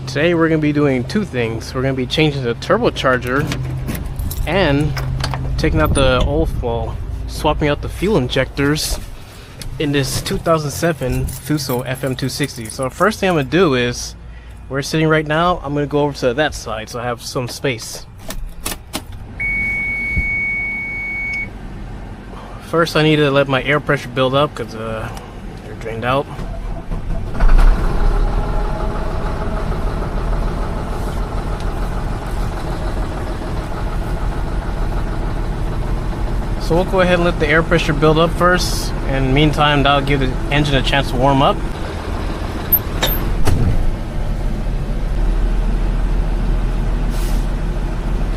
Today we're going to be doing two things. We're going to be changing the turbocharger and taking out the swapping out the fuel injectors in this 2007 Fuso FM260. So first thing I'm going to do is, we're sitting right now, I'm going to go over to that side so I have some space. First I need to let my air pressure build up because they're drained out. So we'll go ahead and let the air pressure build up first, and meantime that'll give the engine a chance to warm up.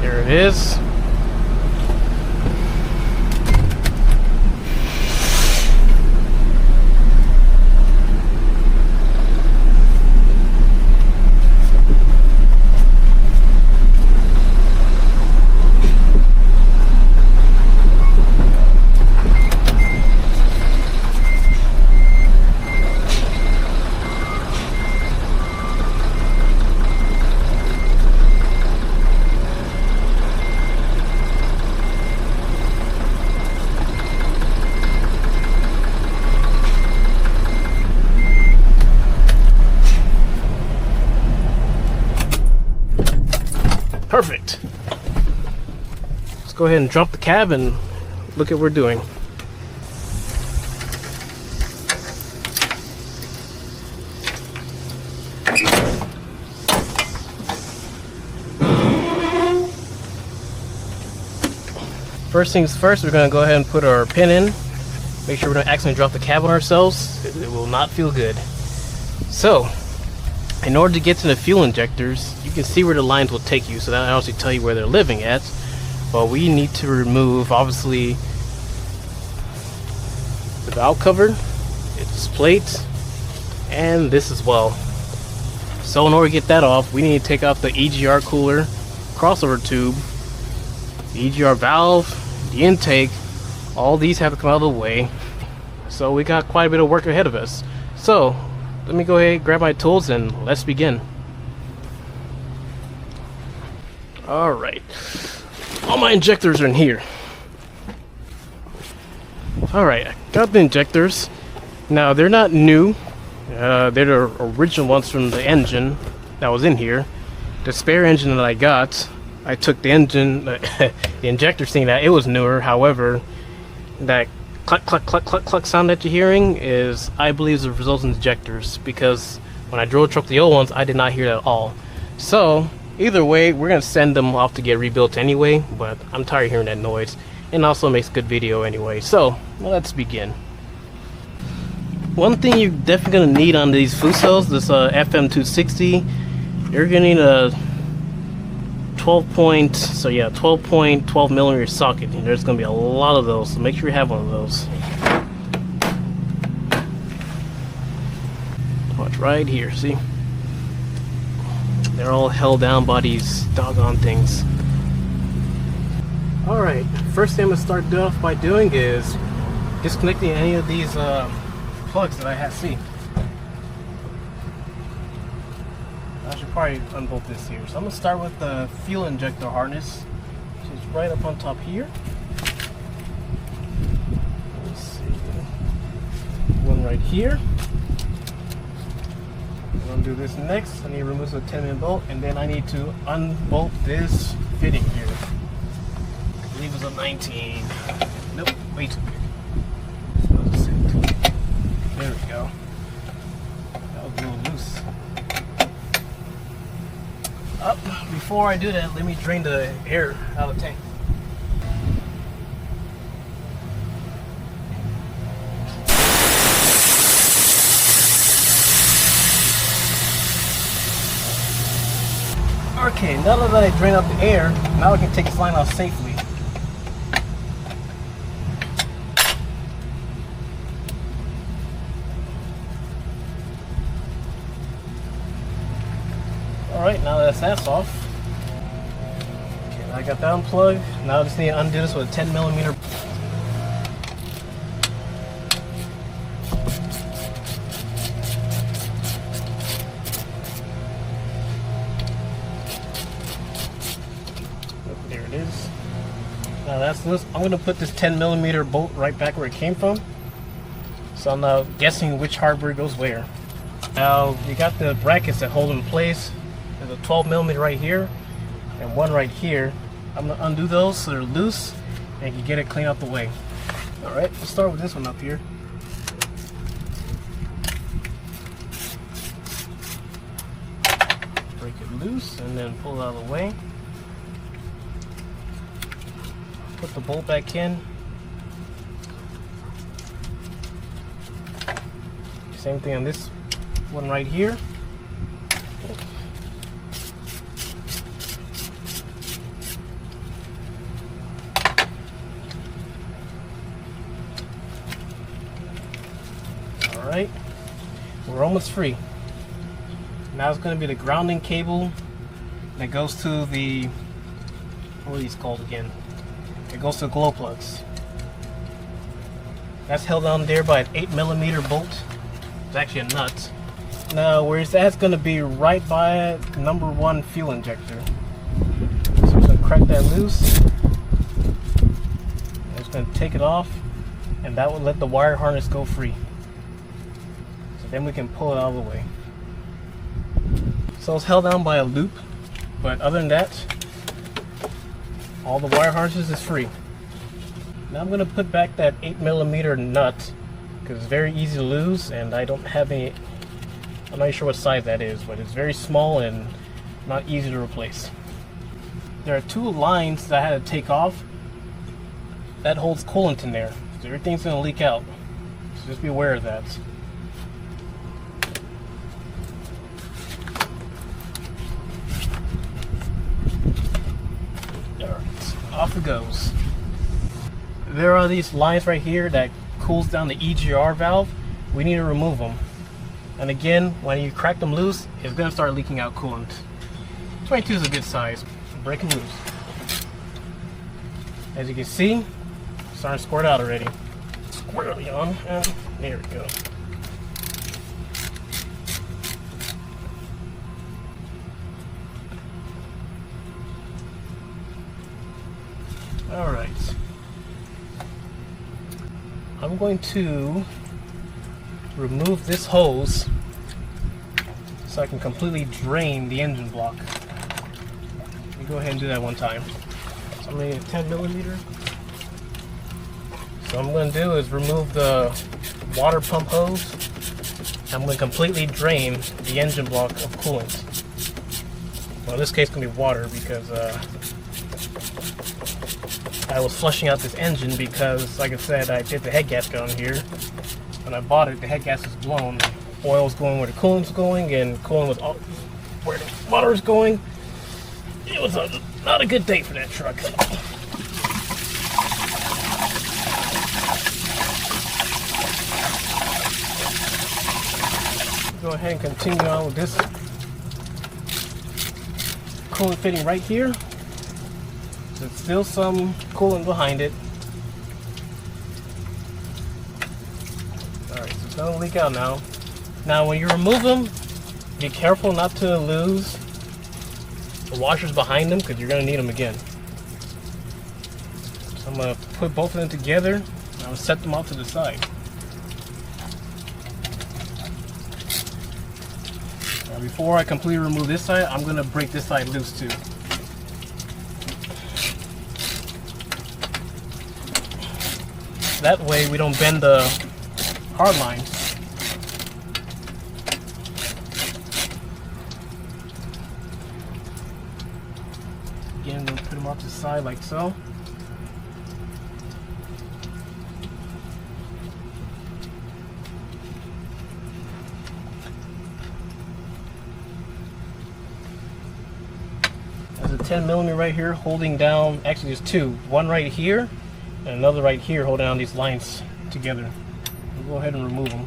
There it is. Perfect. Let's go ahead and drop the cab and look at what we're doing. First things first, we're going to go ahead and put our pin in. Make sure we don't accidentally drop the cab on ourselves. It will not feel good. So, in order to get to the fuel injectors, you can see where the lines will take you, so that'll obviously tell you where they're living at. But we need to remove, obviously, the valve cover, its plate, and this as well. So in order to get that off, we need to take off the EGR cooler, crossover tube, the EGR valve, the intake. All these have to come out of the way. So we got quite a bit of work ahead of us. So let me go ahead, grab my tools, and let's begin. Alright, all my injectors are in here. Alright, I got the injectors. Now, they're not new. They're the original ones from the engine that was in here. The spare engine that I got, I took the engine, the injector thing that it was newer. However, that cluck, cluck, cluck, cluck, cluck sound that you're hearing is, I believe, is the result of injectors, because when I drove truck the old ones, I did not hear that at all. So either way, we're gonna send them off to get rebuilt anyway, but I'm tired of hearing that noise, and also makes good video anyway. So let's begin. One thing you're definitely gonna need on these Fusos, this FM260, you're gonna need a 12.12 millimeter socket. And there's gonna be a lot of those, so make sure you have one of those. Watch right here, see? They're all held down by these doggone things. Alright, first thing I'm gonna start off by doing is disconnecting any of these plugs that I have. See, I should probably unbolt this here. So I'm gonna start with the fuel injector harness, which is right up on top here. Let's see, one right here. I'm gonna do this next. I need to remove the 10mm bolt, and then I need to unbolt this fitting here. I believe it's a 19. Nope, wait. There we go. That was a little loose. Before I do that, let me drain the air out of the tank. Okay, now that I drain out the air, now I can take this line off safely. Alright, now that's off. Okay, I got that unplugged. Now I just need to undo this with a 10mm. Now that's loose. I'm going to put this 10mm bolt right back where it came from. So I'm now guessing which hardware goes where. Now you got the brackets that hold in place. There's a 12mm right here and one right here. I'm going to undo those so they're loose and you get it clean out the way. Alright, let's start with this one up here. Break it loose and then pull it out of the way. Put the bolt back in. Same thing on this one right here. Alright, we're almost free. Now it's going to be the grounding cable that goes to the, what are these called again? It goes to the glow plugs. That's held down there by an 8mm bolt. It's actually a nut. Now, whereas that's going to be right by number 1 fuel injector. So I'm going to crack that loose. I'm just going to take it off, and that will let the wire harness go free. So then we can pull it out of the way. So it's held down by a loop, but other than that, all the wire harnesses is free. Now I'm going to put back that 8mm nut because it's very easy to lose, and I don't have any. I'm not sure what size that is, but it's very small and not easy to replace. There are 2 lines that I had to take off that holds coolant in there, so everything's going to leak out. So just be aware of that. Off it goes. There are these lines right here that cools down the EGR valve. We need to remove them. And again, when you crack them loose, it's going to start leaking out coolant. 22 is a good size. Break them loose. As you can see, it's starting to squirt out already. Squarely on, and there we go. Alright, I'm going to remove this hose so I can completely drain the engine block. Let me go ahead and do that one time. So I'm going to get 10mm. So what I'm going to do is remove the water pump hose. I'm going to completely drain the engine block of coolant. Well, in this case it's going to be water because I was flushing out this engine because, like I said, I did the head gasket on here. When I bought it, the head gasket was blown. Oil was going where the coolant was going, and coolant was where the water was going. It was not a good day for that truck. Go ahead and continue on with this coolant fitting right here. There's still some coolant behind it. Alright, so it's going to leak out now. Now when you remove them, be careful not to lose the washers behind them because you're going to need them again. So I'm going to put both of them together and I'll set them off to the side. Now before I completely remove this side, I'm going to break this side loose too. That way we don't bend the hard lines. Again, we'll put them off to the side like so. There's a 10mm right here holding down, actually there's 2. One right here and another right here holding down these lines together. We'll go ahead and remove them.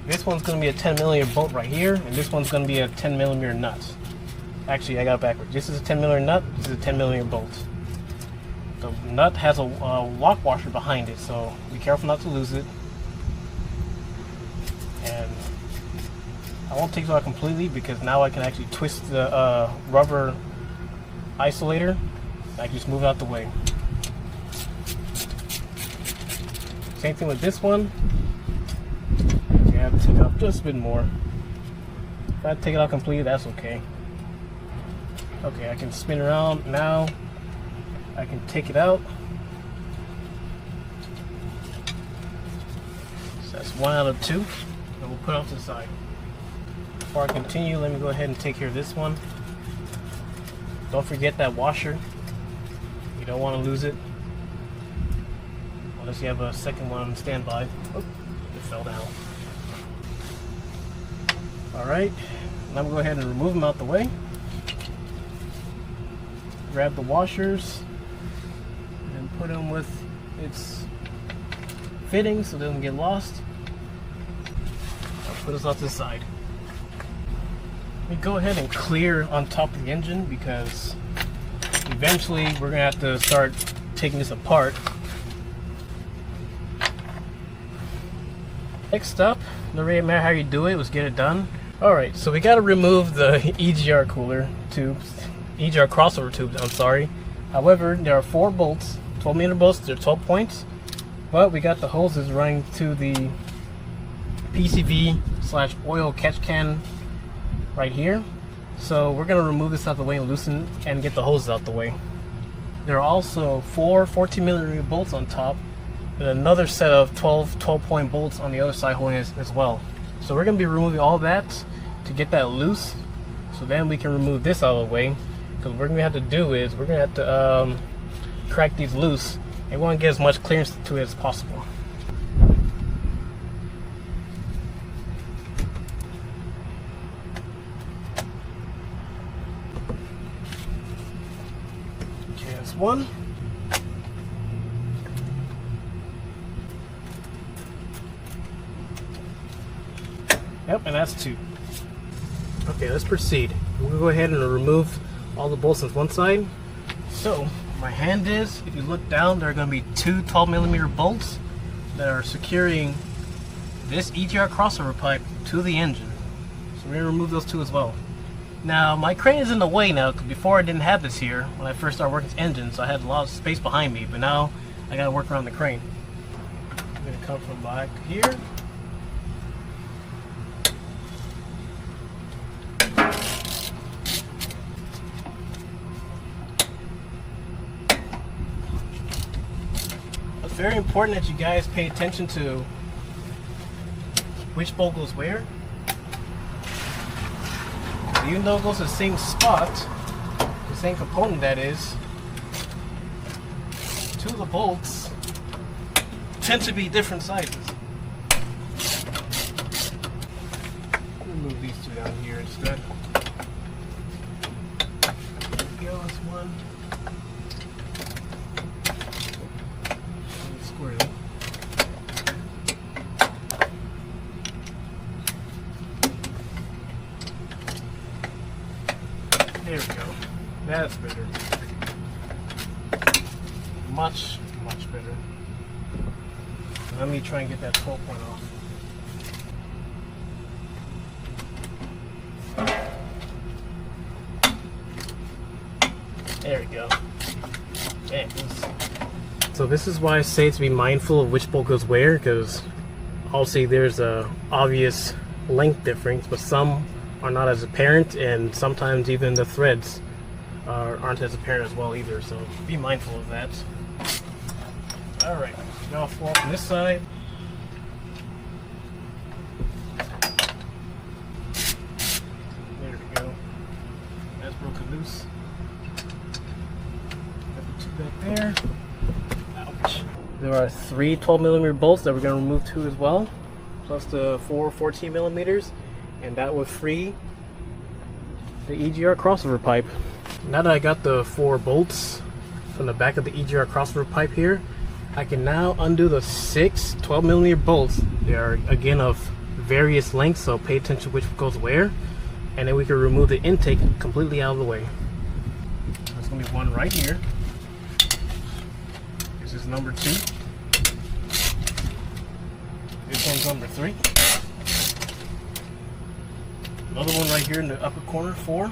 This one's going to be a 10mm bolt right here, and this one's going to be a 10mm nut. Actually, I got it backwards. This is a 10mm nut, this is a 10mm bolt. The nut has a lock washer behind it, so be careful not to lose it. And I won't take it out completely because now I can actually twist the rubber isolator. I can just move it out the way. Same thing with this one. Okay, I have to take it out just a bit more. If I take it out completely, that's okay. Okay, I can spin around now. I can take it out. So that's 1 out of 2. And we'll put it off to the side. Before I continue, let me go ahead and take care of this one. Don't forget that washer. You don't want to lose it. Unless you have a second one on standby. Oh, it fell down. Alright, now I'm going to go ahead and remove them out the way. Grab the washers and put them with its fittings so it doesn't get lost. I'll put this off to the side. Let me go ahead and clear on top of the engine because eventually we're going to have to start taking this apart. Next up, no matter how you do it, let's get it done. Alright, so we got to remove the EGR cooler tubes, EGR crossover tubes, I'm sorry. However, there are 4 bolts, 12mm bolts, they're 12 points, but we got the hoses running to the PCV/oil catch can right here. So we're going to remove this out of the way and loosen and get the hoses out the way. There are also 4 14mm bolts on top and another set of 12-point bolts on the other side holding it as well. So we're going to be removing all that to get that loose, so then we can remove this out of the way. Because what we're going to have to do is we're going to have to crack these loose, and we want to get as much clearance to it as possible. Okay, that's 1. Yep, and that's 2. Okay, let's proceed. We're going to go ahead and remove all the bolts on one side. So, my hand is, if you look down, there are going to be 2 12mm bolts that are securing this EGR crossover pipe to the engine. So we're going to remove those 2 as well. Now, my crane is in the way now, because before I didn't have this here when I first started working with engines, so I had a lot of space behind me, but now I got to work around the crane. I'm going to come from back here. It's very important that you guys pay attention to which bolt goes where. Even though it goes to the same spot, the same component that is, 2 of the bolts tend to be different sizes. Move these 2 down here instead. There we go, that's 1. There we go. That's better. Much better. Let me try and get that 12-point off. There we go. There it is. So this is why I say to be mindful of which bolt goes where, because obviously there's a obvious length difference, but some are not as apparent, and sometimes even the threads aren't as apparent as well either, so be mindful of that. Alright, now 4 from this side. There we go. That's broken loose. Got the 2 back there. Ouch. There are 3 12mm bolts that we're going to remove 2 as well, plus the 4 14mm. And that would free the EGR crossover pipe. Now that I got the 4 bolts from the back of the EGR crossover pipe here, I can now undo the 6 12mm bolts. They are again of various lengths, so pay attention to which goes where, and then we can remove the intake completely out of the way. There's going to be 1 right here. This is number 2. This one's number 3. Another one right here in the upper corner, 4.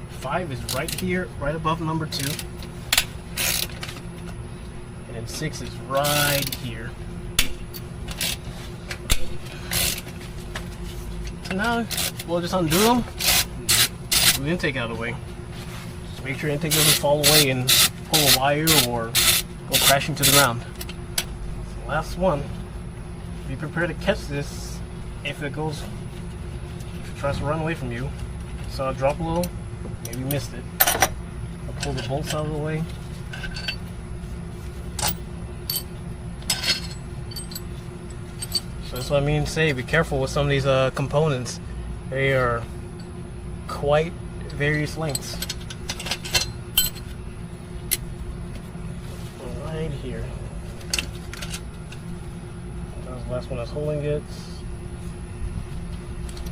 5 is right here, right above number 2. And then 6 is right here. So now we'll just undo them. Move the intake out of the way. Just make sure the intake doesn't fall away and pull a wire or go crashing to the ground. Last one. Be prepared to catch this if it tries to run away from you. Saw it drop a little, maybe missed it. I'll pull the bolts out of the way. So that's what I mean to say, be careful with some of these components. They are quite various lengths. Right here. That was the last one I was holding it.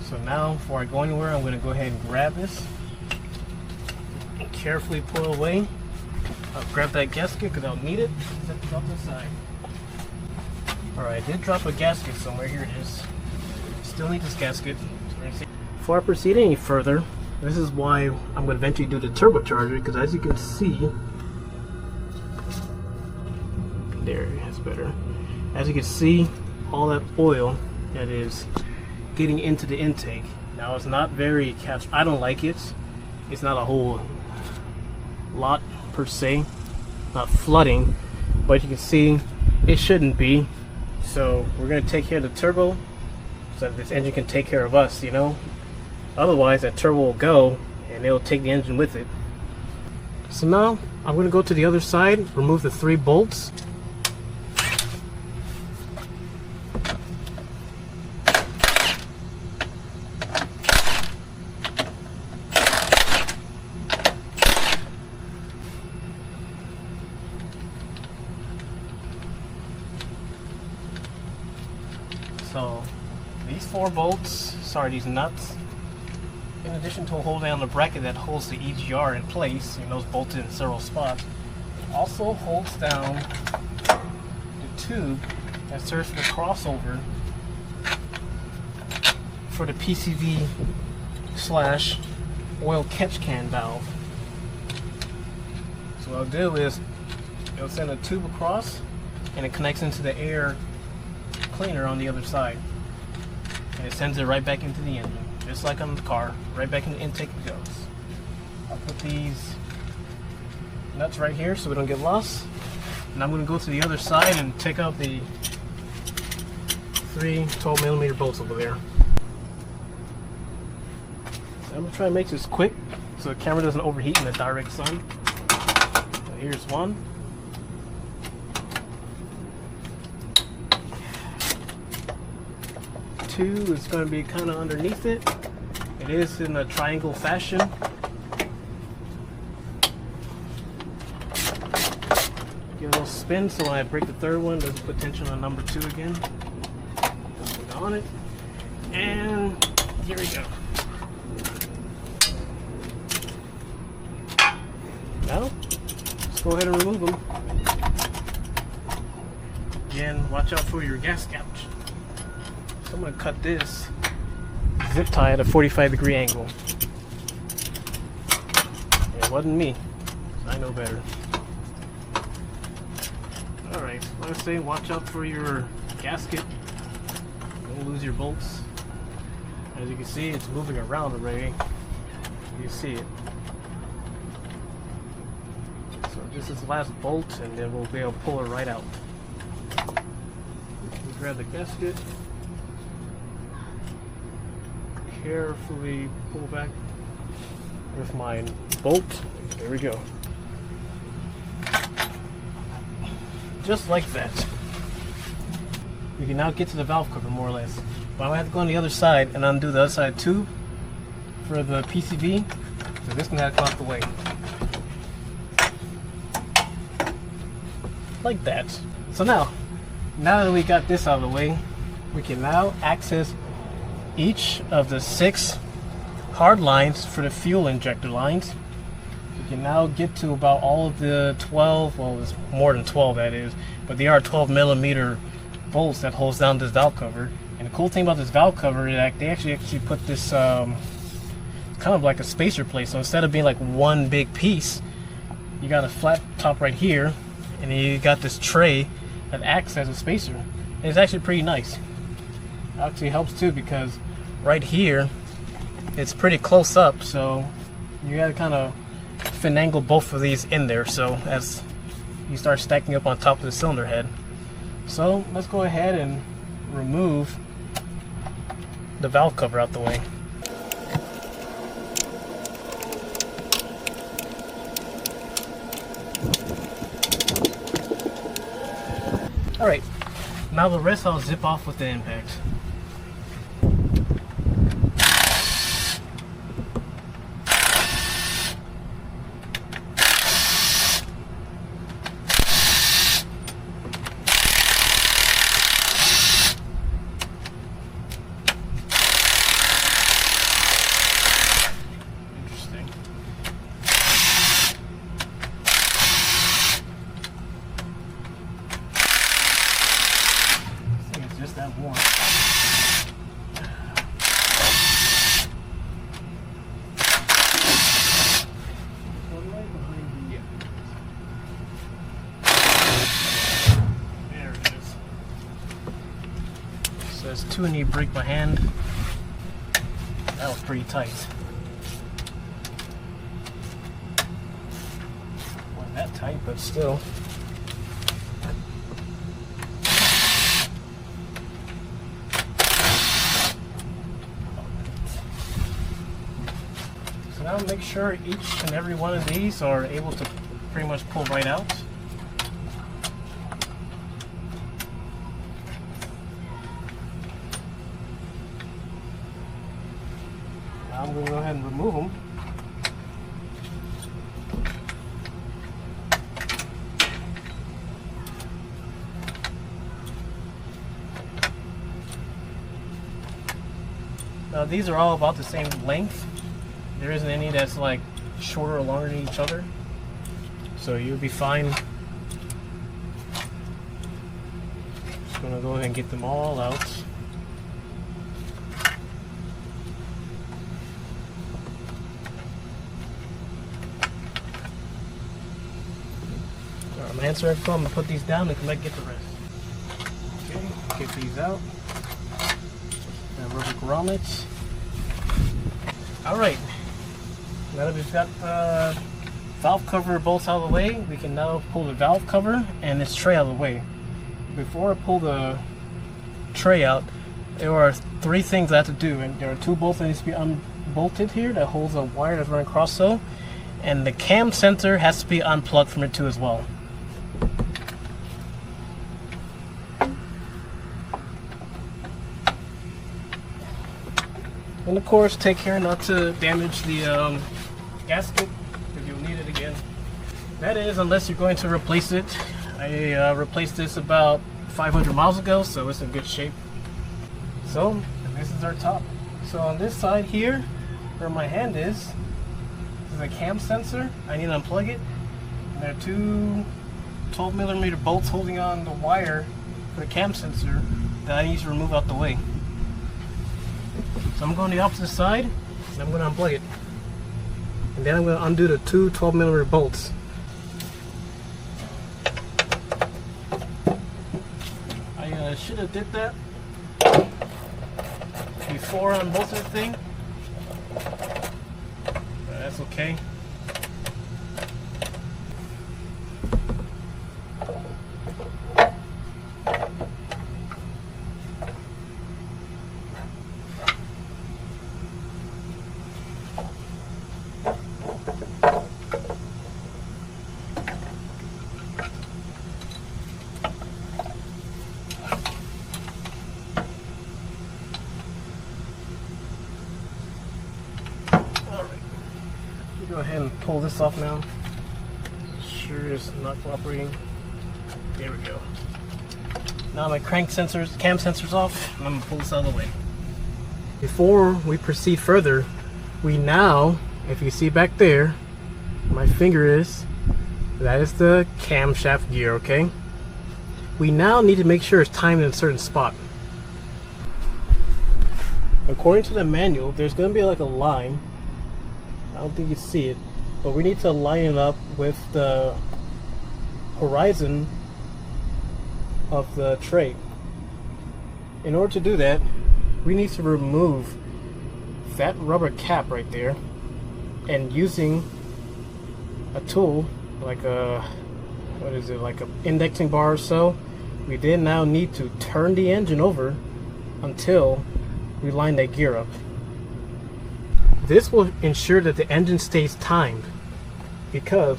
So now, before I go anywhere, I'm going to go ahead and grab this and carefully pull away. I'll grab that gasket because I'll need it. Set it off to the side. Alright, I did drop a gasket somewhere. Here it is. Still need this gasket. Before I proceed any further, this is why I'm going to eventually do the turbocharger, because as you can see, there, that's better. As you can see, all that oil that is getting into the intake. Now it's not very I don't like it. It's not a whole lot per se, not flooding, but you can see it shouldn't be. So we're going to take care of the turbo so that this engine can take care of us, you know. Otherwise that turbo will go and it'll take the engine with it. So now I'm going to go to the other side, remove the 3 bolts. So these 4 bolts, these nuts, in addition to holding down the bracket that holds the EGR in place, and those bolted in several spots, also holds down the tube that serves for the crossover for the PCV / oil catch can valve. So what I'll do is it'll send a tube across and it connects into the air cleaner on the other side, and it sends it right back into the engine, just like on the car. Right back in the intake it goes. I'll put these nuts right here so we don't get lost, and I'm going to go to the other side and take out the 3 12mm bolts over there. So I'm going to try and make this quick so the camera doesn't overheat in the direct sun. So here's one. Two is going to be kind of underneath it. It is in a triangle fashion. Give it a little spin so when I break the 3rd one, there's put tension on number 2 again. Put on it. And here we go. Now, let's go ahead and remove them. Again, watch out for your gas gouge. So I'm going to cut this zip tie at a 45-degree angle. It wasn't me. I know better. Alright, like I say, watch out for your gasket. Don't lose your bolts. As you can see, it's moving around already. You see it. So just this last bolt, and then we'll be able to pull it right out. We'll grab the gasket. Carefully pull back with my bolt. There we go. Just like that. We can now get to the valve cover more or less. But I'm going to have to go on the other side and undo the other side tube for the PCV. So this can have to come out the way. Like that. So now that we got this out of the way, we can now access each of the 6 hard lines for the fuel injector lines. We can now get to about all of the 12, well, it's more than 12 that is, but they are 12mm bolts that holds down this valve cover. And the cool thing about this valve cover is that they actually put this kind of like a spacer plate. So instead of being like one big piece, you got a flat top right here, and then you got this tray that acts as a spacer. And it's actually pretty nice. It actually helps too, because right here it's pretty close up, so you gotta kind of finagle both of these in there, so as you start stacking up on top of the cylinder head. So let's go ahead and remove the valve cover out the way. Alright, now the rest I'll zip off with the impacts. There's two, and you break my hand. That was pretty tight. Wasn't that tight, but still. So now make sure each and every one of these are able to pretty much pull right out. I'm going to go ahead and remove them. Now these are all about the same length. There isn't any that's like shorter or longer than each other. So you'll be fine. Just going to go ahead and get them all out. My hands are full. I'm going to put these down and come back and get the rest. Okay, get these out. And rubber grommets. Alright, now that we've got the valve cover bolts out of the way, we can now pull the valve cover and this tray out of the way. Before I pull the tray out, there are three things I have to do, and there are two bolts that need to be unbolted here that holds a wire that's running across, so, and the cam sensor has to be unplugged from it too as well. And of course, take care not to damage the gasket, because you'll need it again. That is, unless you're going to replace it. I replaced this about 500 miles ago, so it's in good shape. So, this is our top. So on this side here, where my hand is a cam sensor. I need to unplug it. And there are two 12mm bolts holding on the wire for the cam sensor that I need to remove out the way. So I'm going to the opposite side, and I'm going to unplug it. And then I'm going to undo the two 12mm bolts. I should have did that before I unbolted the thing. But that's okay. Go ahead and pull this off now. Sure is not cooperating. There we go. Now my cam sensor's off, and I'm gonna pull this out of the way. Before we proceed further, we now, if you see back there, my finger is, that is the camshaft gear, okay? We now need to make sure it's timed in a certain spot. according to the manual, there's going to be like a line. I don't think you see it, but we need to line it up with the horizon of the tray. In order to do that, we need to remove that rubber cap right there, and using a tool like a, what is it, like an indexing bar or so, we then now need to turn the engine over until we line that gear up. This will ensure that the engine stays timed, because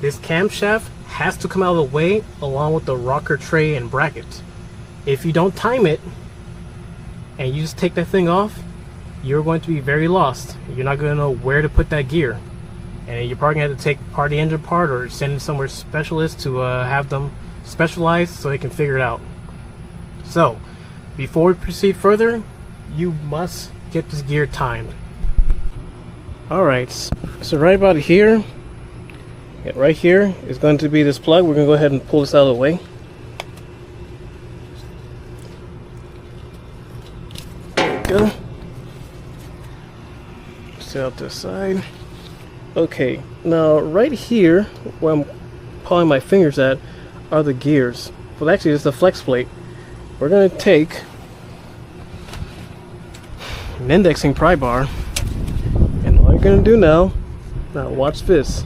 this camshaft has to come out of the way along with the rocker tray and brackets. If you don't time it and you just take that thing off, you're going to be very lost. You're not going to know where to put that gear, and you're probably going to have to take part of the engine apart or send it somewhere specialist to have them specialized so they can figure it out. So before we proceed further, you must get this gear timed. Alright, so right about here, right here is going to be this plug. We're going to go ahead and pull this out of the way. There we go. Set out this side. Okay, now right here where I'm pulling my fingers at are the gears. Well, actually it's the flex plate. We're going to take an indexing pry bar, and all you're going to do now watch this.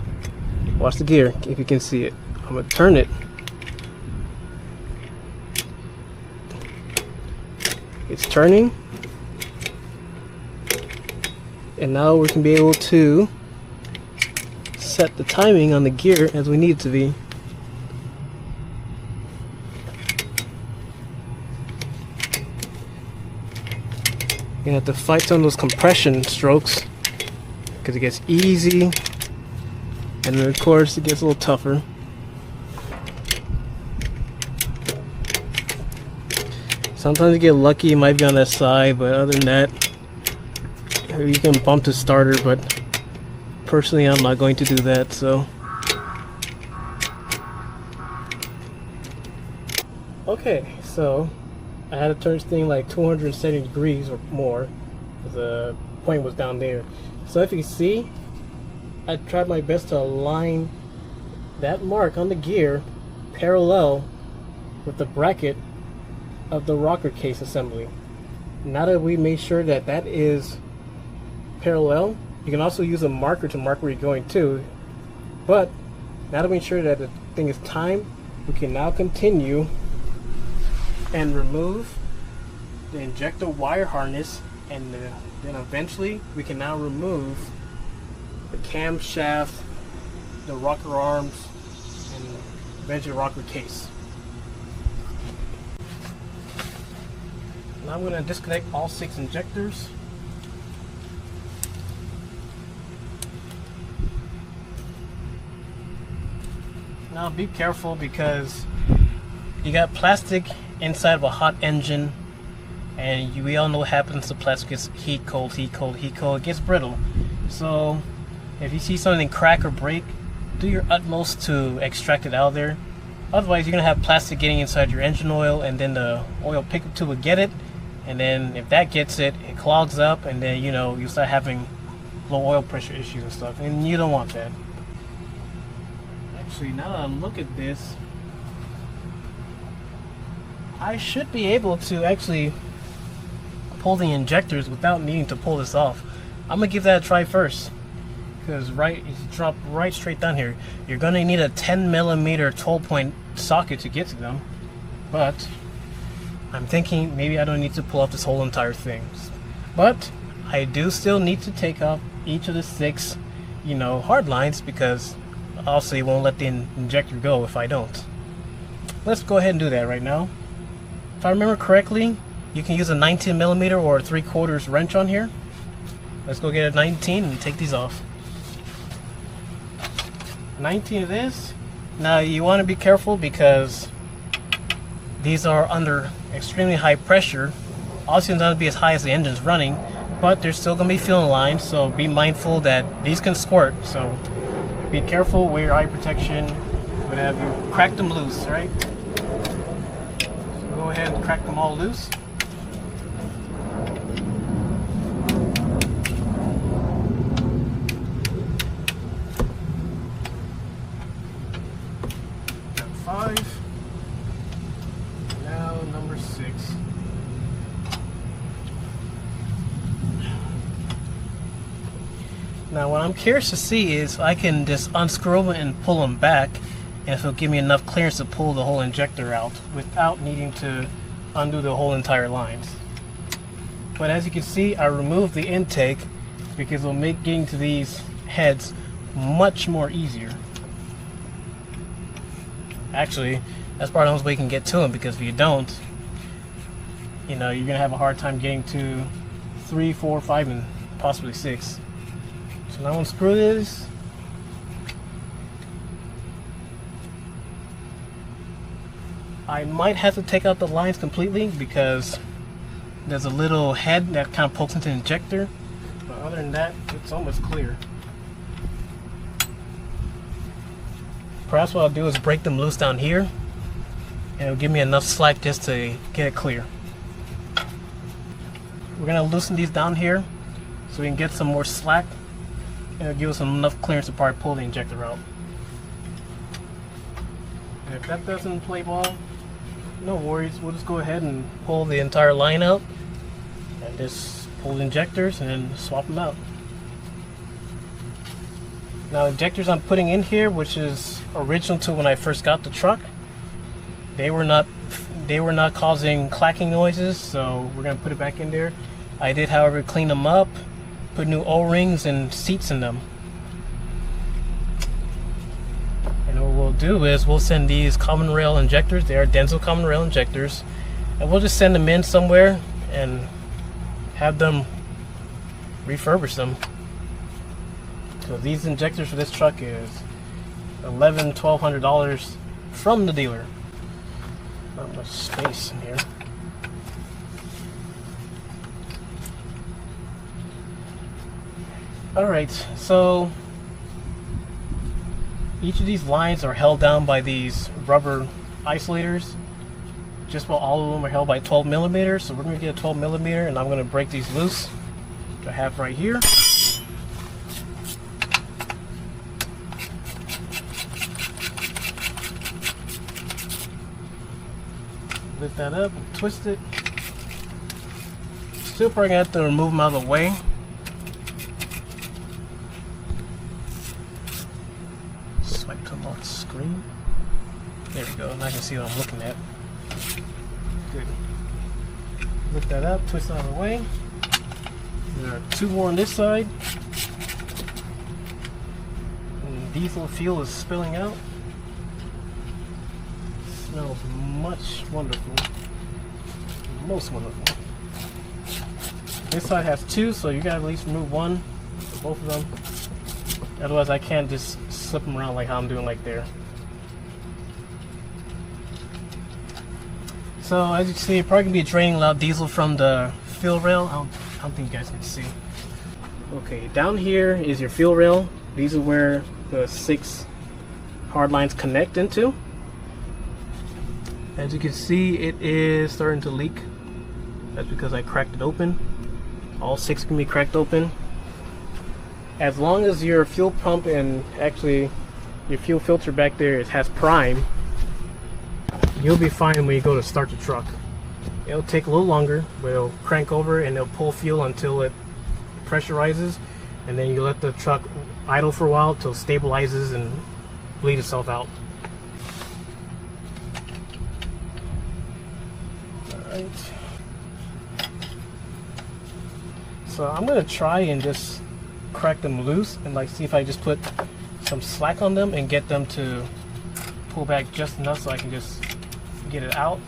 Watch the gear, if you can see it. I'm going to turn it. It's turning. And now we can be able to set the timing on the gear as we need it to be. You have to fight some of those compression strokes because it gets easy, and then of course it gets a little tougher. Sometimes you get lucky, it might be on that side, but other than that, you can bump the starter, but personally I'm not going to do that. So okay, so I had to turn this thing like 270 degrees or more. The point was down there. So if you see, I tried my best to align that mark on the gear parallel with the bracket of the rocker case assembly. Now that we made sure that that is parallel, you can also use a marker to mark where you're going to. But now that we ensure that the thing is timed, we can now continue and remove the injector wire harness, and then eventually we can now remove the camshaft, the rocker arms, and eventually the rocker case. Now I'm going to disconnect all 6 injectors. Now be careful, because you got plastic inside of a hot engine, and we all know what happens to plastic. It's heat, cold, heat, cold, heat, cold. It gets brittle. So if you see something crack or break, do your utmost to extract it out of there. Otherwise, you're going to have plastic getting inside your engine oil, and then the oil pickup tube will get it, and then if that gets it, it clogs up, and then you start having low oil pressure issues and stuff, and you don't want that. Actually, now that I look at this, I should be able to actually pull the injectors without needing to pull this off. I'm gonna give that a try first, because if you drop right straight down here, you're gonna need a 10mm 12-point socket to get to them. But I'm thinking maybe I don't need to pull off this whole entire thing. But I do still need to take off each of the 6, hard lines, because also you won't let the injector go if I don't. Let's go ahead and do that right now. If I remember correctly, you can use a 19mm or 3/4 wrench on here. Let's go get a 19 and take these off. 19 it is. Now you want to be careful, because these are under extremely high pressure. Obviously it's not going to be as high as the engine's running, but they're still going to be fuel lines, so be mindful that these can squirt. So be careful, wear your eye protection, what have you. Crack them loose, right? So go ahead and crack them all loose. 5. Now number 6. Now what I'm curious to see is I can just unscrew them and pull them back, and if it'll give me enough clearance to pull the whole injector out without needing to undo the whole entire lines. But as you can see, I removed the intake because it'll make getting to these heads much more easier. Actually, that's probably the only way you can get to them, because if you don't, you know, you're gonna have a hard time getting to 3, 4, 5, and possibly 6. So now unscrew this. I might have to take out the lines completely because there's a little head that kind of pokes into the injector. But other than that, it's almost clear. Perhaps what I'll do is break them loose down here, and it'll give me enough slack just to get it clear. We're going to loosen these down here so we can get some more slack, and it'll give us enough clearance to probably pull the injector out. And if that doesn't play ball, no worries, we'll just go ahead and pull the entire line out and just pull the injectors and then swap them out. Now, injectors I'm putting in here, which is original to when I first got the truck, they were not causing clacking noises, so we're gonna put it back in there. I did, however, clean them up, put new O-rings and seats in them. And what we'll do is we'll send these common rail injectors, they are Denso common rail injectors, and we'll just send them in somewhere and have them refurbish them. So these injectors for this truck is $1,100–1,200 from the dealer. Not much space in here. Alright, so each of these lines are held down by these rubber isolators. Just about all of them are held by 12 millimeters. So we're going to get a 12 millimeter, and I'm going to break these loose, which I have right here. Lift that up and twist it. Still probably going to have to remove them out of the way. Swipe them off the screen. There we go. Now I can see what I'm looking at. Good. Lift that up, twist it out of the way. There are 2 more on this side. And diesel fuel is spilling out. Smells much wonderful. Most wonderful. This side has 2, so you gotta at least remove 1 for both of them. Otherwise I can't just slip them around like how I'm doing like there. So as you can see, probably gonna be draining a lot of diesel from the fuel rail. I don't think you guys can see. Okay, down here is your fuel rail. These are where the 6 hard lines connect into. As you can see, it is starting to leak. That's because I cracked it open. All 6 can be cracked open. As long as your fuel pump and actually your fuel filter back there has prime, you'll be fine when you go to start the truck. It'll take a little longer, but it'll crank over and it'll pull fuel until it pressurizes, and then you let the truck idle for a while until it stabilizes and bleed itself out. Alright. So I'm gonna try and just crack them loose and like see if I just put some slack on them and get them to pull back just enough so I can just get it out.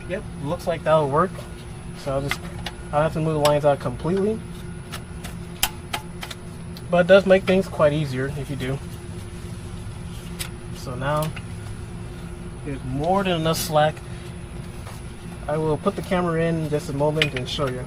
Yep, looks like that'll work. So I'll have to move the lines out completely. But it does make things quite easier if you do. So now there's more than enough slack. I will put the camera in just a moment and show you.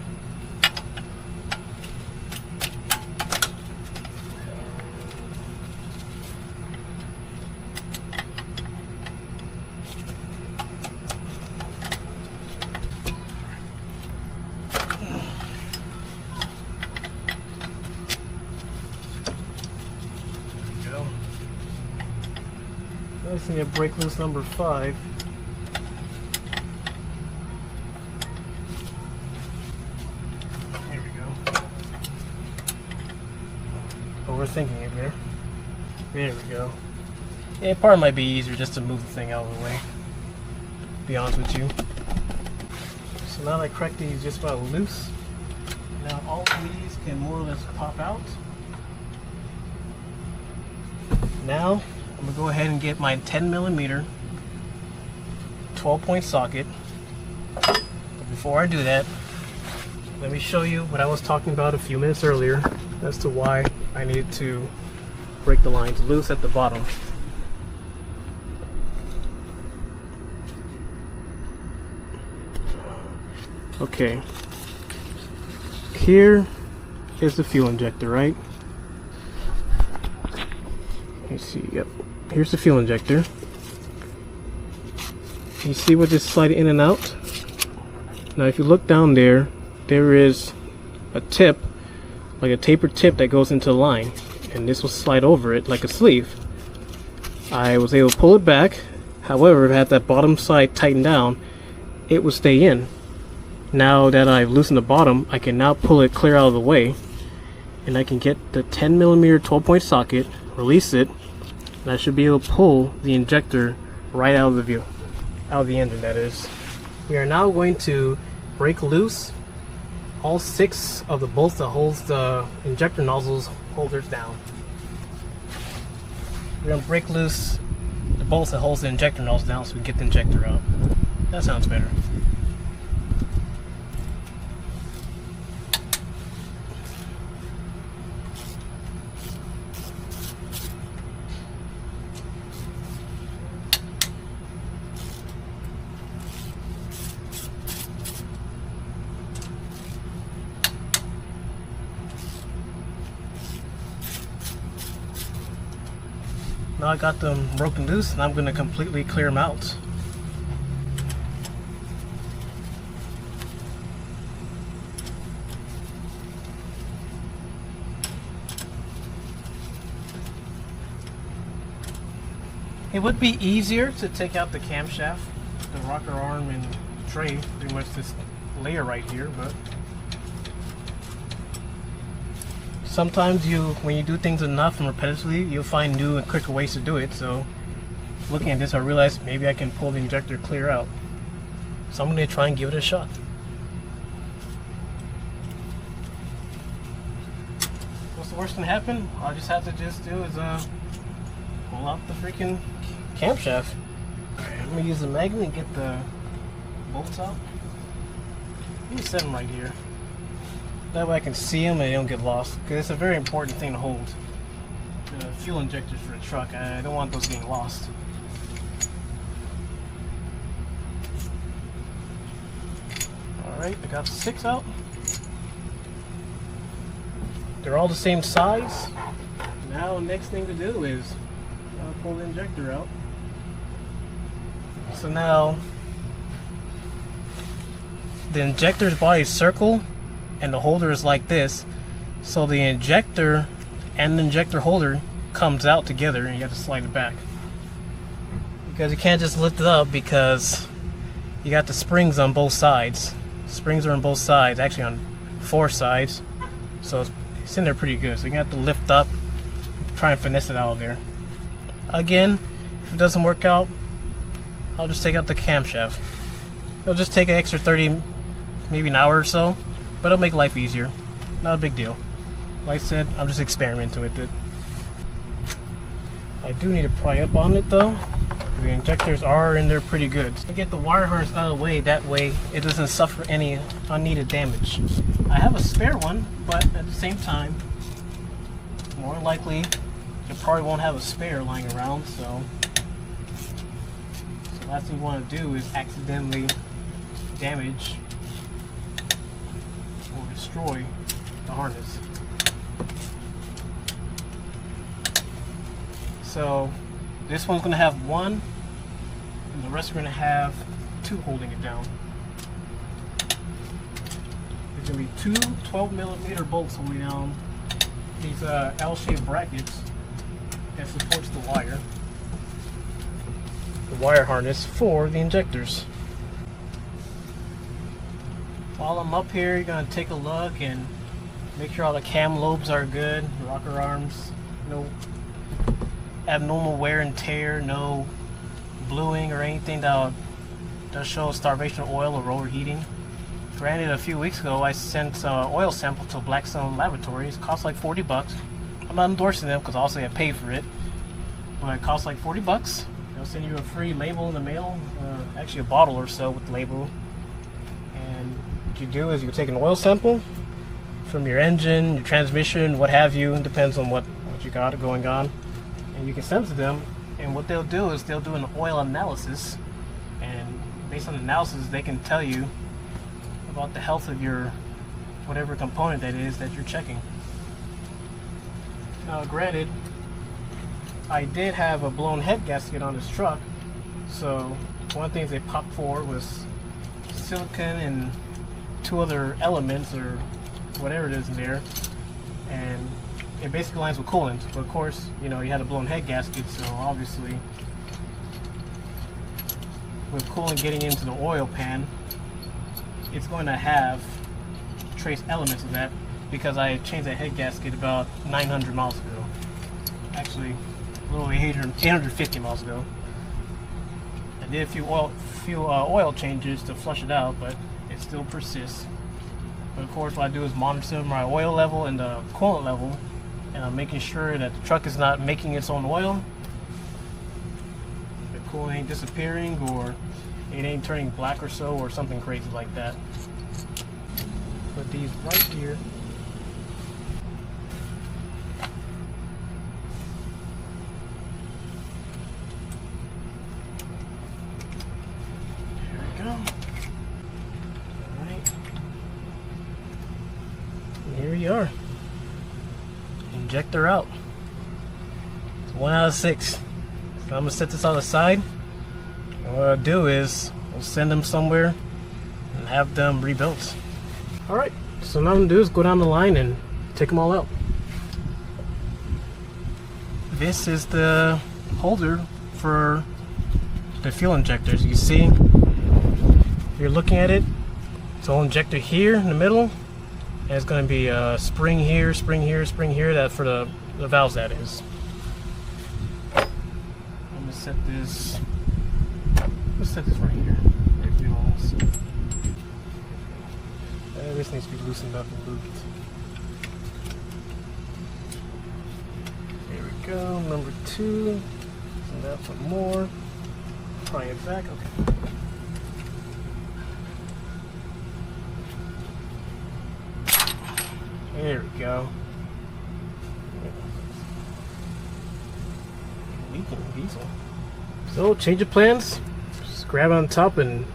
I just need to break loose number 5. There we go. Overthinking it there. There we go. Yeah, part might be easier just to move the thing out of the way, to be honest with you. So now that I cracked these just about loose, now all of these can more or less pop out. Now I'm going to go ahead and get my 10mm 12-point socket. But before I do that, let me show you what I was talking about a few minutes earlier as to why I needed to break the lines loose at the bottom. Okay, here is the fuel injector, right? Let me see, yep, here's the fuel injector. You see what just slide in and out? Now if you look down there, there is a tip, like a tapered tip that goes into the line, and this will slide over it like a sleeve. I was able to pull it back, however, if I had that bottom side tightened down, it would stay in. Now that I've loosened the bottom, I can now pull it clear out of the way, and I can get the 10mm 12-point socket, release it, and I should be able to pull the injector right out of the view, out of the engine that is. We are now going to break loose all 6 of the bolts that holds the injector nozzles holders down. We're going to break loose the bolts that holds the injector nozzles down so we can get the injector out. That sounds better. Now I got them broken loose, and I'm going to completely clear them out. It would be easier to take out the camshaft, the rocker arm and tray, pretty much this layer right here, but sometimes when you do things enough and repetitively, you'll find new and quicker ways to do it. So looking at this, I realized maybe I can pull the injector clear out. So I'm going to try and give it a shot. What's the worst that can happen? All I just have to do is pull out the freaking camshaft. I'm going to use the magnet and get the bolts out. Let me set them right here. That way I can see them and they don't get lost, because it's a very important thing to hold. The fuel injectors for a truck, I don't want those getting lost. Alright, I got the 6 out. They're all the same size. Now the next thing to do is pull the injector out. So now the injector's body is circle and the holder is like this, so the injector and the injector holder comes out together, and you have to slide it back, because you can't just lift it up, because you got the springs on both sides. Springs are on both sides, actually on 4 sides, so it's in there pretty good. So you have to lift up, try and finesse it out of there. Again, if it doesn't work out, I'll just take out the camshaft. It'll just take an extra 30, maybe an hour or so, but it'll make life easier. Not a big deal. Like I said, I'm just experimenting with it. I do need to pry up on it though. The injectors are in there pretty good. I get the wire harness out of the way, that way it doesn't suffer any unneeded damage. I have a spare one, but at the same time, more likely you probably won't have a spare lying around, so the last thing you want to do is accidentally damage or destroy the harness. So this one's going to have 1, and the rest are going to have 2 holding it down. There's going to be 2 12mm bolts holding down these L-shaped brackets that supports the wire. the wire harness for the injectors. While I'm up here, you're going to take a look and make sure all the cam lobes are good, rocker arms, no abnormal wear and tear, no bluing or anything that shows starvation of oil or overheating. Granted, a few weeks ago I sent an oil sample to Blackstone Laboratories. It cost like 40 bucks. I'm not endorsing them because also I paid for it, but it costs like 40 bucks. They'll send you a free label in the mail, actually a bottle or so with the label. And what you do is you take an oil sample from your engine, your transmission, what have you. It depends on what you got going on, and you can send to them. And what they'll do is they'll do an oil analysis, and based on the analysis they can tell you about the health of your whatever component that is that you're checking. Now granted, I did have a blown head gasket on this truck, so one of the things they popped for was silicon and two other elements or whatever it is in there, and it basically lines with coolant. But of course, you know, you had a blown head gasket, so obviously with coolant getting into the oil pan, it's going to have trace elements of that, because I changed that head gasket about 900 miles ago. Actually, a little 850 miles ago. I did a few oil changes to flush it out, but it still persists. But of course, what I do is monitor my oil level and the coolant level, and I'm making sure that the truck is not making its own oil, the coolant ain't disappearing, or it ain't turning black or so, or something crazy like that. Put these right here. There we go. Alright. And here we are. Injector out. It's 1 out of 6. So I'm gonna set this on the side. And what I'll do is I'll send them somewhere and have them rebuilt. Alright, so now I'm gonna do is go down the line and take them all out. This is the holder for the fuel injectors. You see, if you're looking at it, it's an injector here in the middle, and it's going to be a spring here, spring here, spring here, that for the valves, that is. I'm going to set this, let's set this right here. This needs to be loosened up and looped. There we go, number 2. Send out some more. Pry it back, okay. There we go. Leaking diesel. So, change of plans. Just grab it on top and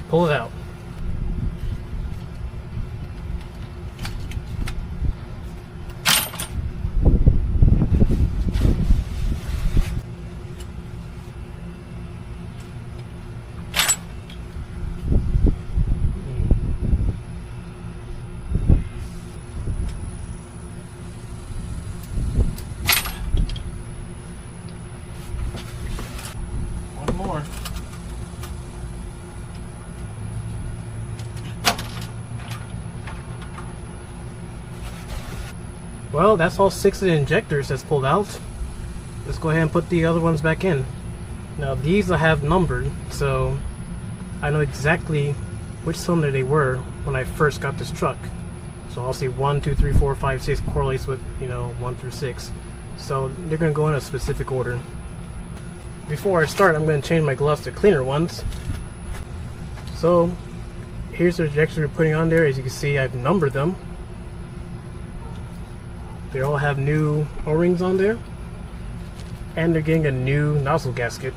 pull it out. More. Well, that's all 6 of the injectors that's pulled out. Let's go ahead and put the other ones back in. Now these I have numbered, so I know exactly which cylinder they were when I first got this truck. So I'll see 1, 2, 3, 4, 5, 6 correlates with, you know, 1 through 6. So they're going to go in a specific order. Before I start, I'm going to change my gloves to cleaner ones. So here's the injectors we're putting on there. As you can see, I've numbered them. They all have new O-rings on there, and they're getting a new nozzle gasket,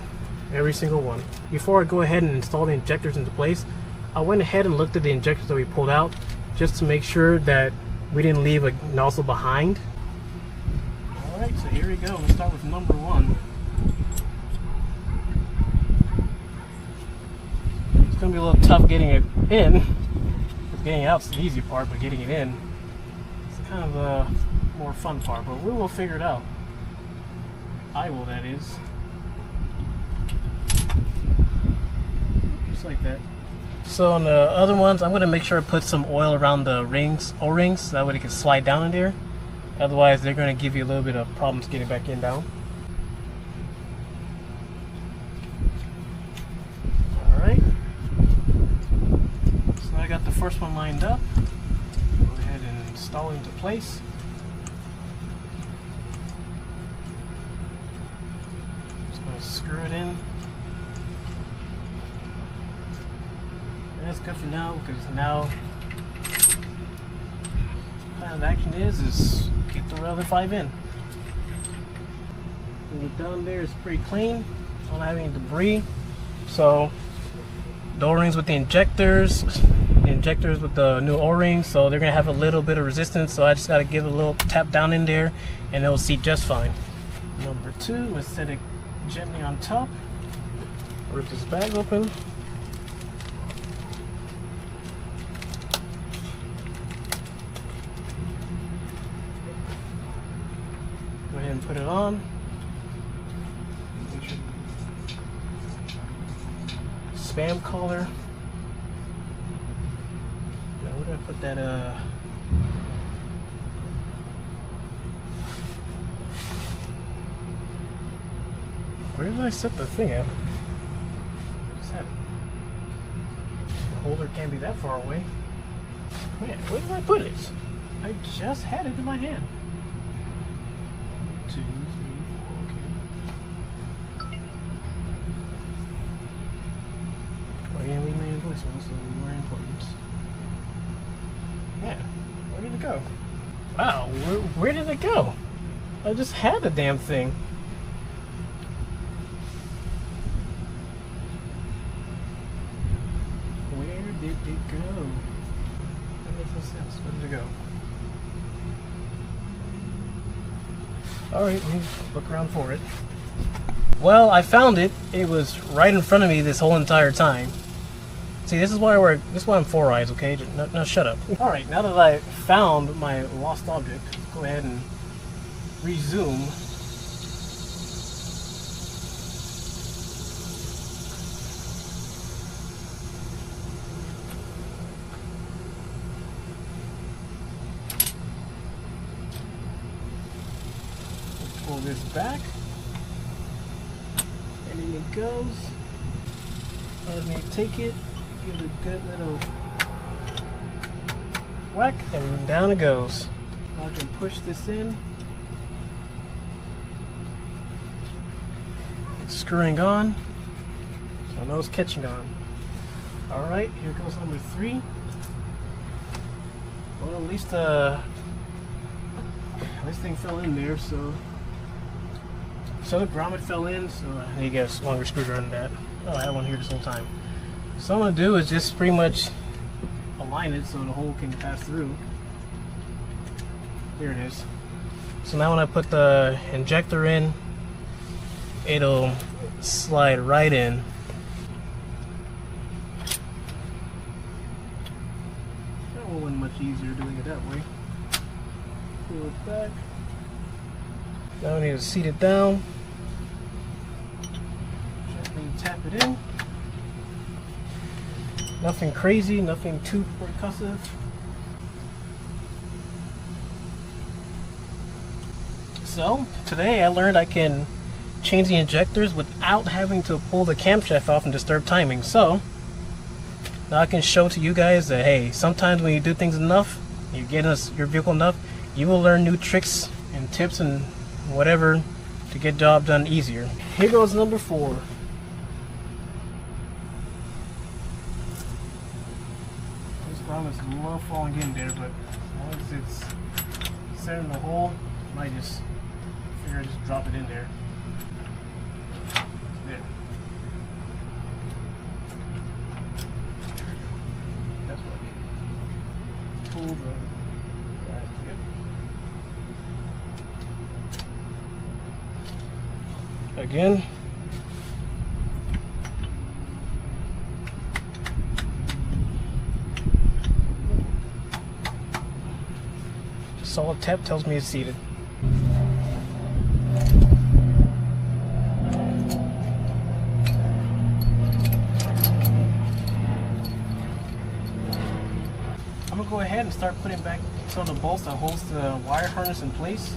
every single one. Before I go ahead and install the injectors into place, I went ahead and looked at the injectors that we pulled out just to make sure that we didn't leave a nozzle behind. Alright, so here we go. We'll start with number 1. It's going to be a little tough getting it in. Getting it out's the easy part, but getting it in, it's kind of a more fun part, but we will figure it out. I will, that is. just like that. So on the other ones, I'm going to make sure I put some oil around the rings, O-rings, so that way they can slide down in there. Otherwise, they're going to give you a little bit of problems getting back in down. Alright. So I got the first one lined up. Go ahead and install it into place. Just going to screw it in. That's good for now, because now plan of action is keep the other 5 in. And the down there is pretty clean, don't have any debris. So the O-rings with the injectors with the new O-rings, so they're gonna have a little bit of resistance. So I just gotta give it a little tap down in there, and it'll seat just fine. Number 2, let's set it gently on top. Rip this bag open. And put it on. Spam collar. Now where did I put that where did I set the thing at? Just had it. The holder can't be that far away. Man, where did I put it? I just had it in my hand. 2, 3, 4, okay. Oh yeah, we made a voice one, so we were important. Yeah, where did it go? Wow, where did it go? I just had the damn thing. Where did it go? That makes no sense. Where did it go? Alright, let me look around for it. Well, I found it. It was right in front of me this whole entire time. See, this is why I'm 4 eyes, okay? No, shut up. Alright, now that I found my lost object, let's go ahead and resume. Pull this back, and in it goes. Let me take it, give it a good little whack, and down it goes. I can push this in. It's screwing on, so I know it's catching on. Alright, here goes number 3. Well, at least this thing fell in there, so the grommet fell in, so I need to get a longer screwdriver than that. Oh, I had one here this whole time. So what I'm going to do is just pretty much align it so the hole can pass through. Here it is. So now when I put the injector in, it'll slide right in. That one wasn't much easier doing it that way. Pull it back. Now I need to seat it down. Gently tap it in. Nothing crazy, nothing too percussive. So, today I learned I can change the injectors without having to pull the camshaft off and disturb timing. So, now I can show to you guys that, hey, sometimes when you do things enough, you get in your vehicle enough, you will learn new tricks and tips and whatever to get job done easier. Here goes number 4. This grommet's love falling in there, but as long as it's set in the hole, I might just figure just drop it in there. There. That's what I need. Pull the back. Yep. Again. Solid tap tells me it's seated. ahead and start putting back some of the bolts that holds the wire harness in place.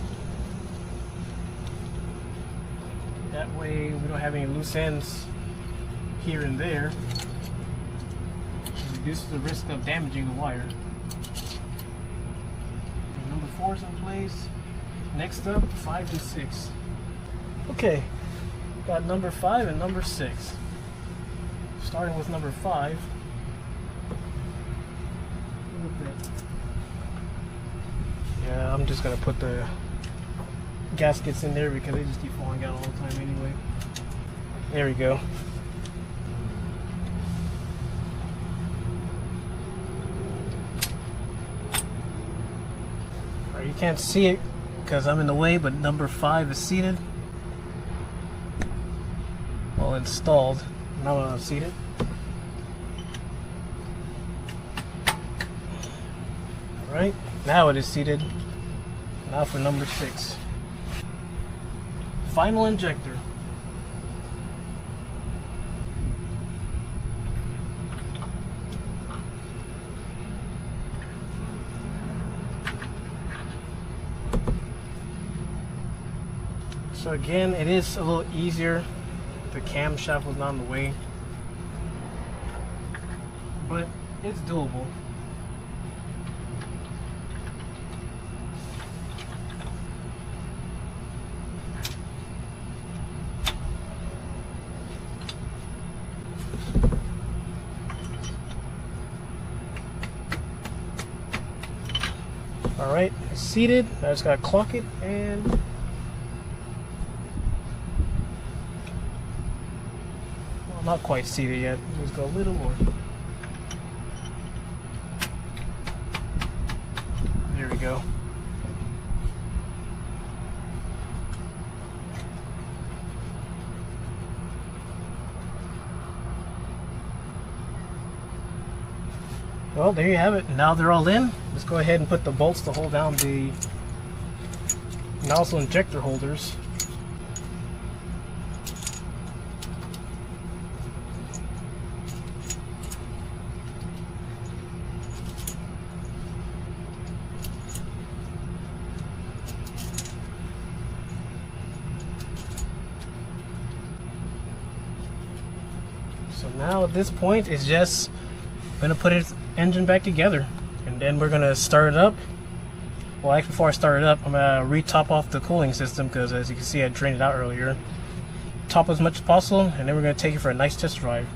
That way we don't have any loose ends here and there. It reduces the risk of damaging the wire. And number 4 is in place. Next up, 5 and 6. Okay, got number 5 and number 6. Starting with number 5. Yeah, I'm just gonna put the gaskets in there because they just keep falling out all the time anyway. There we go. Alright, you can't see it because I'm in the way, but number 5 is seated. Well, installed. Now I'm seated. Alright, now it is seated. Now for number 6. Final injector. So again, it is a little easier. The camshaft was not in the way, but it's doable. Alright, it's seated. I just gotta clock it and well, not quite seated yet. Just go a little more. There we go. Well, there you have it. Now they're all in. Let's go ahead and put the bolts to hold down the nozzle injector holders. So now at this point, it's just going to put its engine back together, and then we're going to start it up. Well, actually, before I start it up, I'm going to re-top off the cooling system because, as you can see, I drained it out earlier. Top as much as possible, and then we're going to take it for a nice test drive.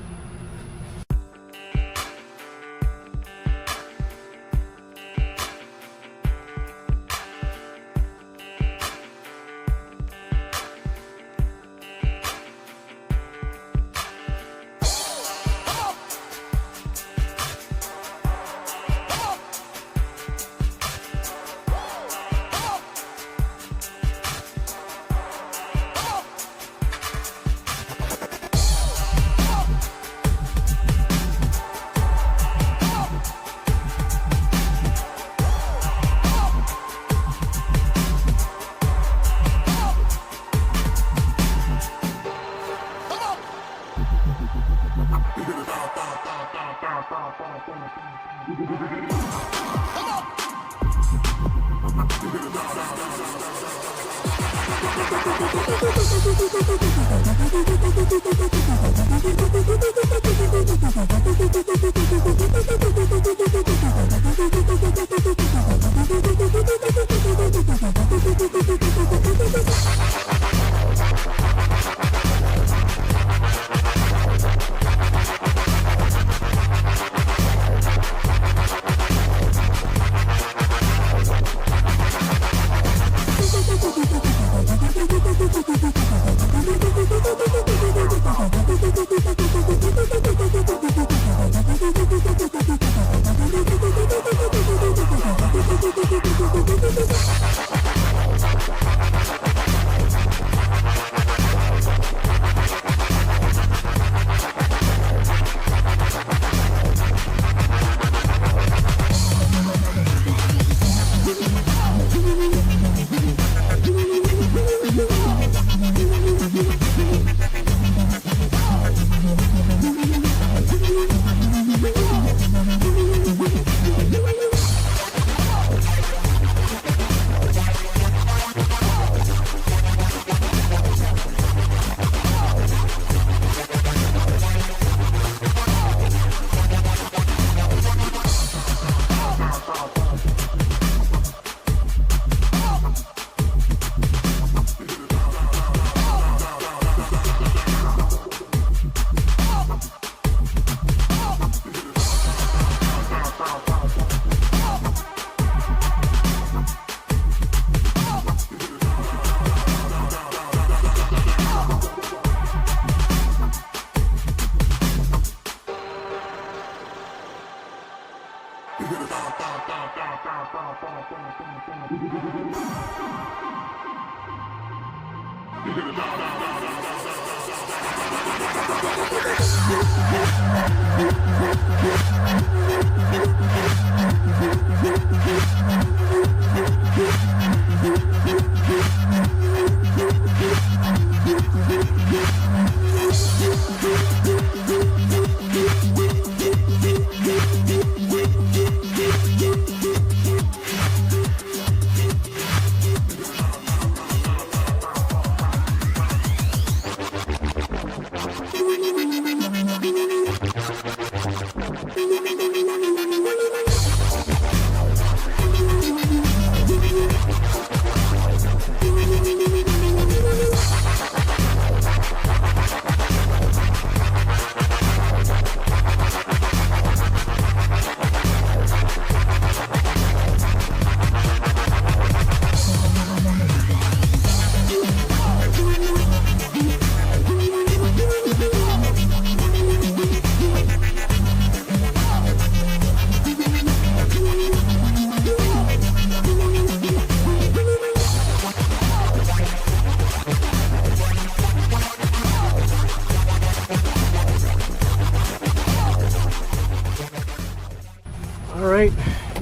Alright,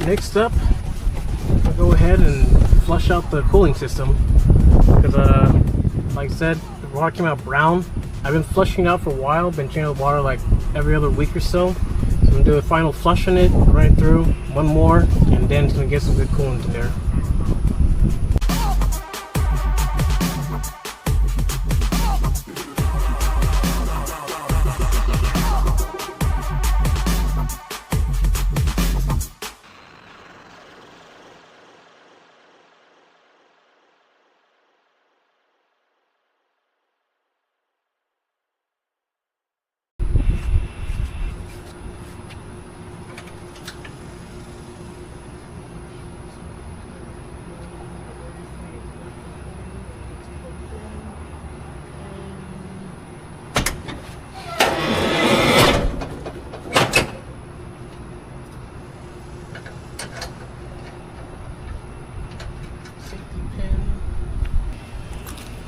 next up, I'll go ahead and flush out the cooling system because, like I said, the water came out brown. I've been flushing it out for a while, been changing the water like every other week or so. So I'm going to do a final flush on it, right through, one more, and then it's going to get some good coolant in there.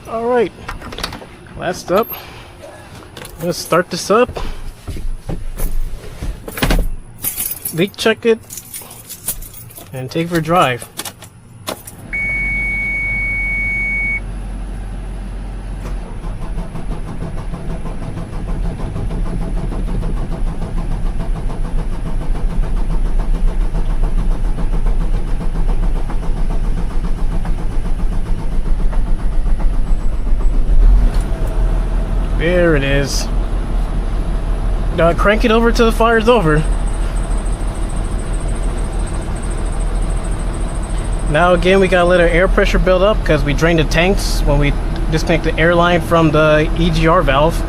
Alright, last up, let's start this up, leak check it, and take it for a drive. There it is. Now crank it over till the fire's over. Now again, we gotta let our air pressure build up because we drained the tanks when we disconnect the air line from the EGR valve.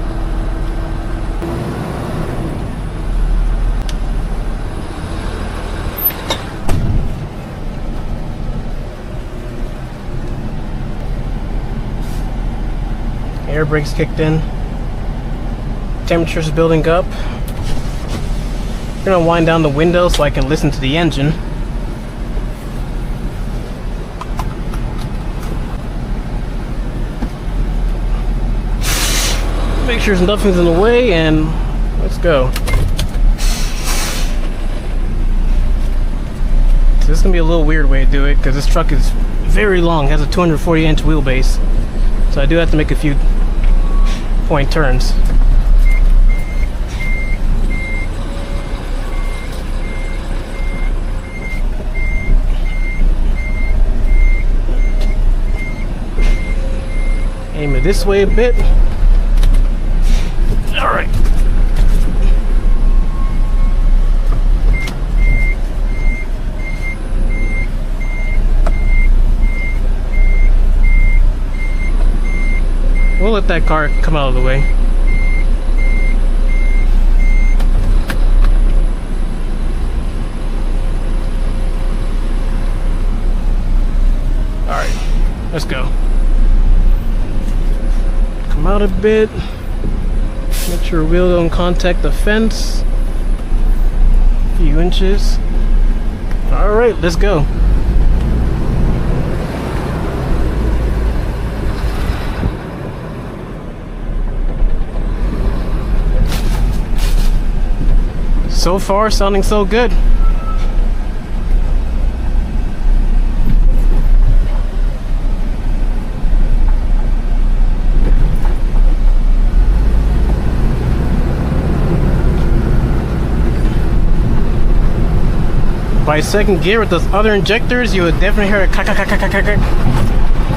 Air brakes kicked in. Temperature's building up. I'm gonna wind down the window so I can listen to the engine. Make sure nothing's in the way and let's go. So this is gonna be a little weird way to do it because this truck is very long, it has a 240-inch wheelbase. So I do have to make a few point turns. Aim it this way a bit. All right. We'll let that car come out of the way. All right, let's go. Come out a bit. Make sure wheel don't contact the fence. A few inches. All right, let's go. So far, sounding so good. By second gear with those other injectors, you would definitely hear a clack, clack, clack, clack, clack, clack.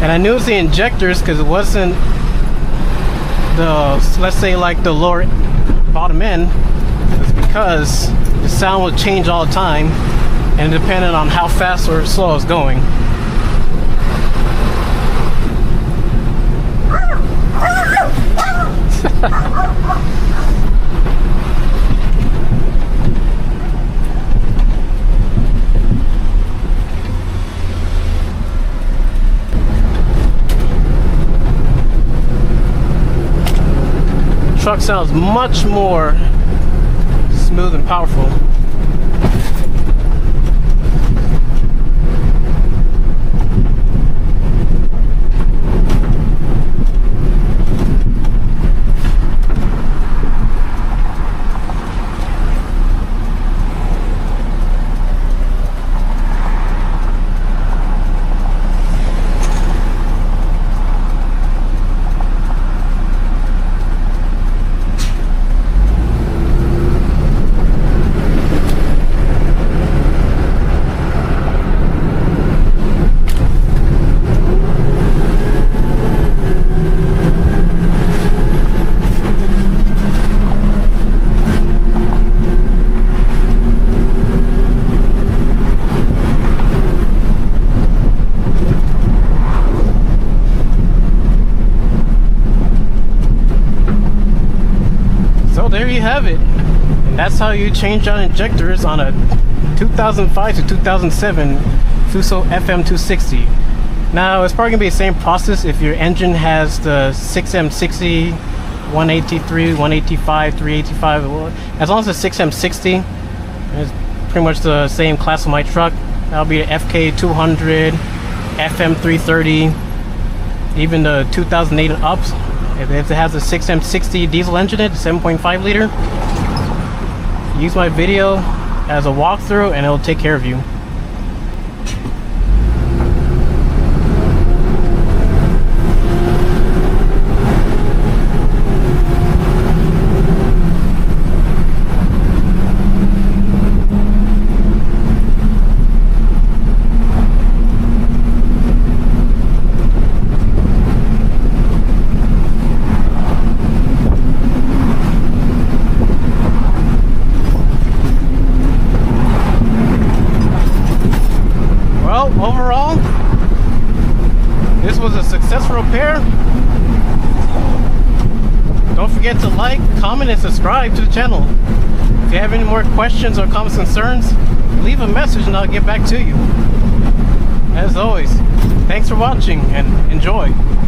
And I knew it was the injectors because it wasn't the, let's say, like the lower bottom end. It's because the sound would change all the time and it depended on how fast or slow I was going. Truck sounds much more smooth and powerful. There you have it. And that's how you change out injectors on a 2005 to 2007 Fuso FM260. Now it's probably gonna be the same process if your engine has the 6M60, 183, 185, 385. As long as it's 6M60, it's pretty much the same class of my truck. That'll be the FK200, FM330, even the 2008 and ups. If it has a 6M60 diesel engine in it, 7.5 liter, use my video as a walkthrough and it'll take care of you. Overall, this was a successful repair. Don't forget to like, comment, and subscribe to the channel. If you have any more questions or comments, concerns, leave a message and I'll get back to you. As always, thanks for watching and enjoy.